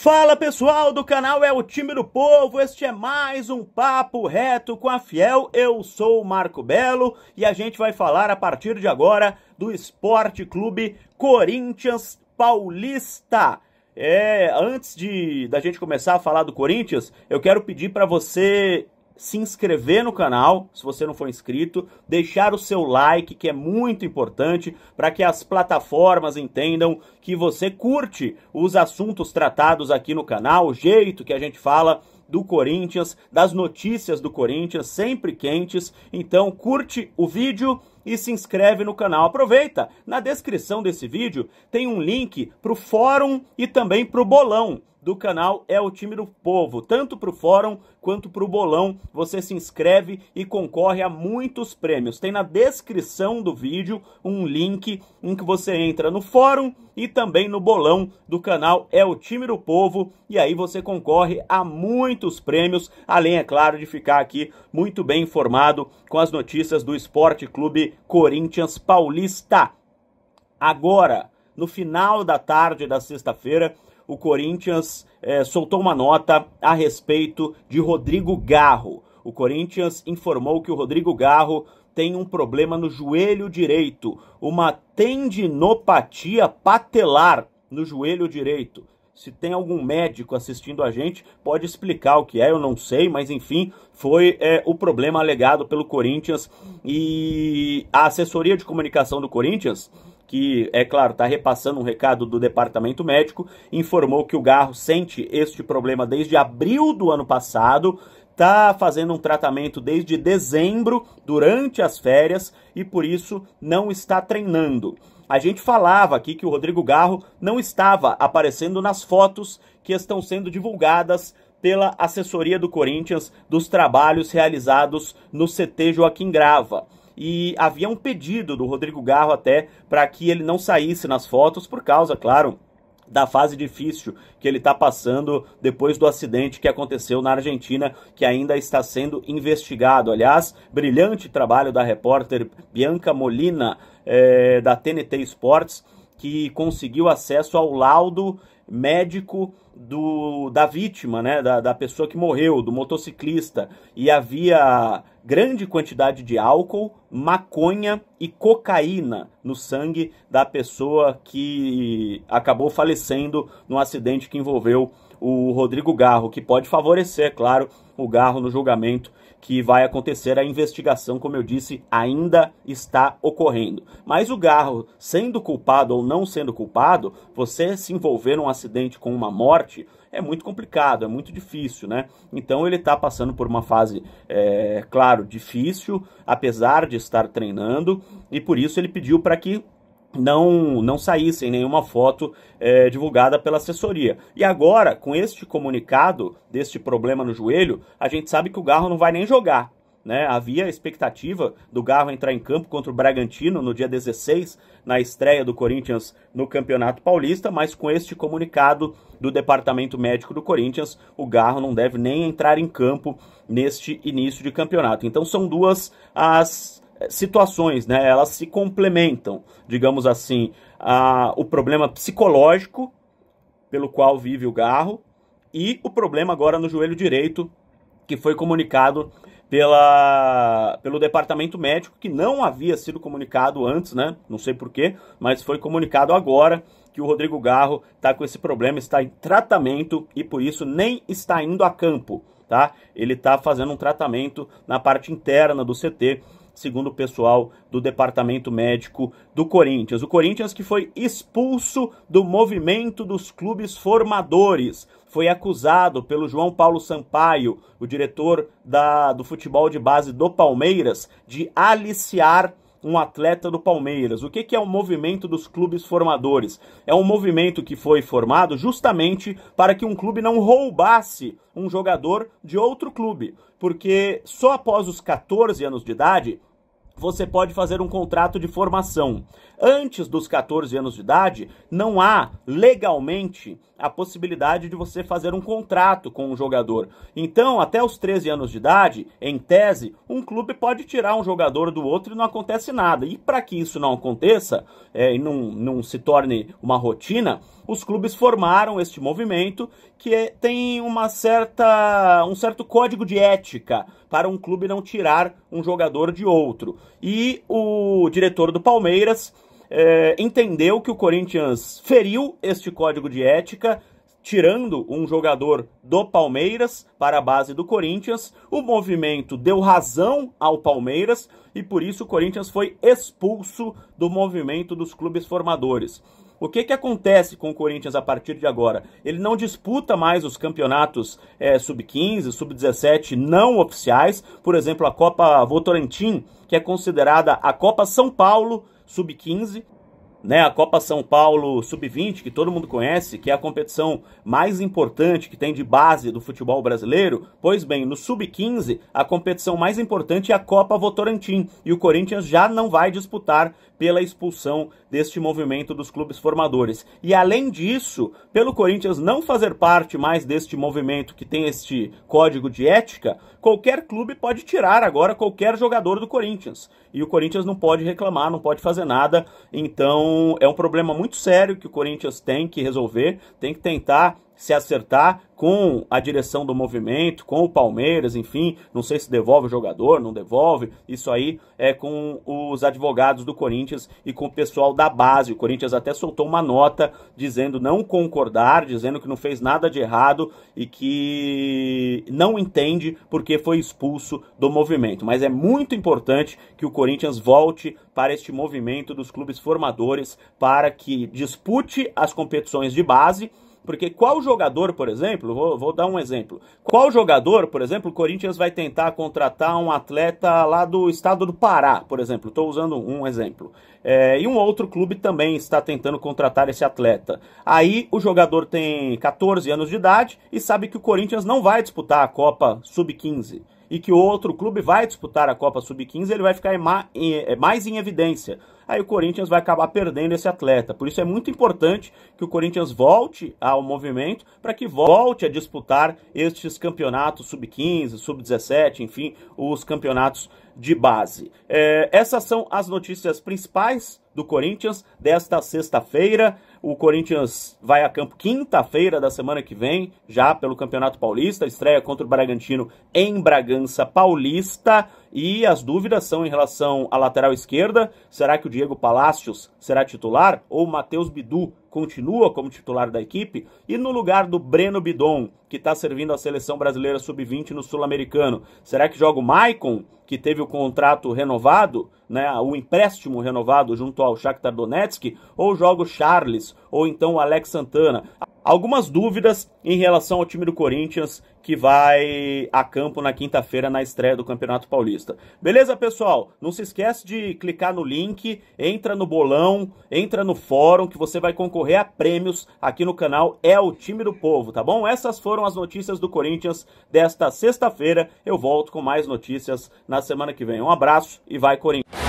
Fala pessoal do canal É o Time do Povo, este é mais um Papo Reto com a Fiel, eu sou o Marco Belo e a gente vai falar a partir de agora do Esporte Clube Corinthians Paulista. Antes da gente começar a falar do Corinthians, eu quero pedir para você se inscrever no canal, se você não for inscrito, deixar o seu like, que é muito importante para que as plataformas entendam que você curte os assuntos tratados aqui no canal, o jeito que a gente fala do Corinthians, das notícias do Corinthians, sempre quentes. Então curte o vídeo e se inscreve no canal. Aproveita, na descrição desse vídeo tem um link para o fórum e também para o bolão do canal É o Time do Povo, tanto para o fórum quanto para o bolão. Você se inscreve e concorre a muitos prêmios. Tem na descrição do vídeo um link em que você entra no fórum e também no bolão do canal É o Time do Povo, e aí você concorre a muitos prêmios, além, é claro, de ficar aqui muito bem informado com as notícias do Esporte Clube Corinthians Paulista. Agora, no final da tarde da sexta-feira, o Corinthians soltou uma nota a respeito de Rodrigo Garro. O Corinthians informou que o Rodrigo Garro tem um problema no joelho direito, uma tendinopatia patelar no joelho direito. Se tem algum médico assistindo a gente, pode explicar o que é, eu não sei, mas enfim, foi o problema alegado pelo Corinthians. E a assessoria de comunicação do Corinthians, que, é claro, está repassando um recado do departamento médico, informou que o Garro sente este problema desde abril do ano passado, está fazendo um tratamento desde dezembro, durante as férias, e por isso não está treinando. A gente falava aqui que o Rodrigo Garro não estava aparecendo nas fotos que estão sendo divulgadas pela assessoria do Corinthians dos trabalhos realizados no CT Joaquim Grava. E havia um pedido do Rodrigo Garro até para que ele não saísse nas fotos por causa, claro, da fase difícil que ele está passando depois do acidente que aconteceu na Argentina, que ainda está sendo investigado. Aliás, brilhante trabalho da repórter Bianca Molina, da TNT Esportes, que conseguiu acesso ao laudo médico da vítima, né, da pessoa que morreu, do motociclista, e havia grande quantidade de álcool, maconha e cocaína no sangue da pessoa que acabou falecendo no acidente que envolveu o Rodrigo Garro, que pode favorecer, claro, o Garro no julgamento que vai acontecer. A investigação, como eu disse, ainda está ocorrendo. Mas o Garro, sendo culpado ou não sendo culpado, você se envolver num acidente com uma morte é muito complicado, é muito difícil, né? Então ele está passando por uma fase, claro, difícil, apesar de estar treinando, e por isso ele pediu para que não saísse nenhuma foto divulgada pela assessoria. E agora, com este comunicado deste problema no joelho, a gente sabe que o Garro não vai nem jogar, né? Havia a expectativa do Garro entrar em campo contra o Bragantino no dia 16, na estreia do Corinthians no Campeonato Paulista, mas com este comunicado do Departamento Médico do Corinthians, o Garro não deve nem entrar em campo neste início de campeonato. Então são duas as situações, né? Elas se complementam, digamos assim, o problema psicológico pelo qual vive o Garro e o problema agora no joelho direito, que foi comunicado pelo departamento médico, que não havia sido comunicado antes, né? Não sei porquê, mas foi comunicado agora que o Rodrigo Garro está com esse problema, está em tratamento e por isso nem está indo a campo, tá? Ele está fazendo um tratamento na parte interna do CT, segundo o pessoal do departamento médico do Corinthians. O Corinthians que foi expulso do movimento dos clubes formadores, foi acusado pelo João Paulo Sampaio, o diretor do futebol de base do Palmeiras, de aliciar um atleta do Palmeiras. O que é o movimento dos clubes formadores? É um movimento que foi formado justamente para que um clube não roubasse um jogador de outro clube, porque só após os 14 anos de idade você pode fazer um contrato de formação. Antes dos 14 anos de idade, não há legalmente a possibilidade de você fazer um contrato com um jogador. Então, até os 13 anos de idade, em tese, um clube pode tirar um jogador do outro e não acontece nada. E para que isso não aconteça, e não se torne uma rotina, os clubes formaram este movimento que tem um certo código de ética para um clube não tirar um jogador de outro. E o diretor do Palmeiras entendeu que o Corinthians feriu este código de ética, tirando um jogador do Palmeiras para a base do Corinthians. O movimento deu razão ao Palmeiras e por isso o Corinthians foi expulso do movimento dos clubes formadores. O que acontece com o Corinthians a partir de agora? Ele não disputa mais os campeonatos sub-15, sub-17 não oficiais, por exemplo, a Copa Votorantim, que é considerada a Copa São Paulo sub-15, né, a Copa São Paulo Sub-20, que todo mundo conhece, que é a competição mais importante que tem de base do futebol brasileiro. Pois bem, no Sub-15, a competição mais importante é a Copa Votorantim, e o Corinthians já não vai disputar pela expulsão deste movimento dos clubes formadores. E além disso, pelo Corinthians não fazer parte mais deste movimento que tem este código de ética, qualquer clube pode tirar agora qualquer jogador do Corinthians. E o Corinthians não pode reclamar, não pode fazer nada. Então é um problema muito sério que o Corinthians tem que resolver, tem que tentar se acertar com a direção do movimento, com o Palmeiras, enfim, não sei se devolve o jogador, não devolve, isso aí é com os advogados do Corinthians e com o pessoal da base. O Corinthians até soltou uma nota dizendo não concordar, dizendo que não fez nada de errado e que não entende porque foi expulso do movimento. Mas é muito importante que o Corinthians volte para este movimento dos clubes formadores para que dispute as competições de base. Porque qual jogador, por exemplo, vou dar um exemplo, qual jogador, por exemplo, o Corinthians vai tentar contratar um atleta lá do estado do Pará, por exemplo, estou usando um exemplo, e um outro clube também está tentando contratar esse atleta. Aí o jogador tem 14 anos de idade e sabe que o Corinthians não vai disputar a Copa Sub-15 e que o outro clube vai disputar a Copa Sub-15, ele vai ficar mais em evidência. Aí o Corinthians vai acabar perdendo esse atleta. Por isso é muito importante que o Corinthians volte ao movimento para que volte a disputar estes campeonatos sub-15, sub-17, enfim, os campeonatos de base. Essas são as notícias principais do Corinthians desta sexta-feira. O Corinthians vai a campo quinta-feira da semana que vem, já pelo Campeonato Paulista, estreia contra o Bragantino em Bragança Paulista. E as dúvidas são em relação à lateral esquerda. Será que o Diego Palacios será titular ou o Matheus Bidu continua como titular da equipe? E no lugar do Breno Bidon, que está servindo a seleção brasileira sub-20 no Sul-Americano, será que joga o Maicon, que teve o contrato renovado, né, o empréstimo renovado junto ao Shakhtar Donetsk, ou joga o Charles, ou então o Alex Santana? Algumas dúvidas em relação ao time do Corinthians que vai a campo na quinta-feira na estreia do Campeonato Paulista. Beleza, pessoal? Não se esquece de clicar no link, entra no bolão, entra no fórum que você vai concorrer a prêmios aqui no canal É o Time do Povo, tá bom? Essas foram as notícias do Corinthians desta sexta-feira. Eu volto com mais notícias na semana que vem. Um abraço e vai, Corinthians!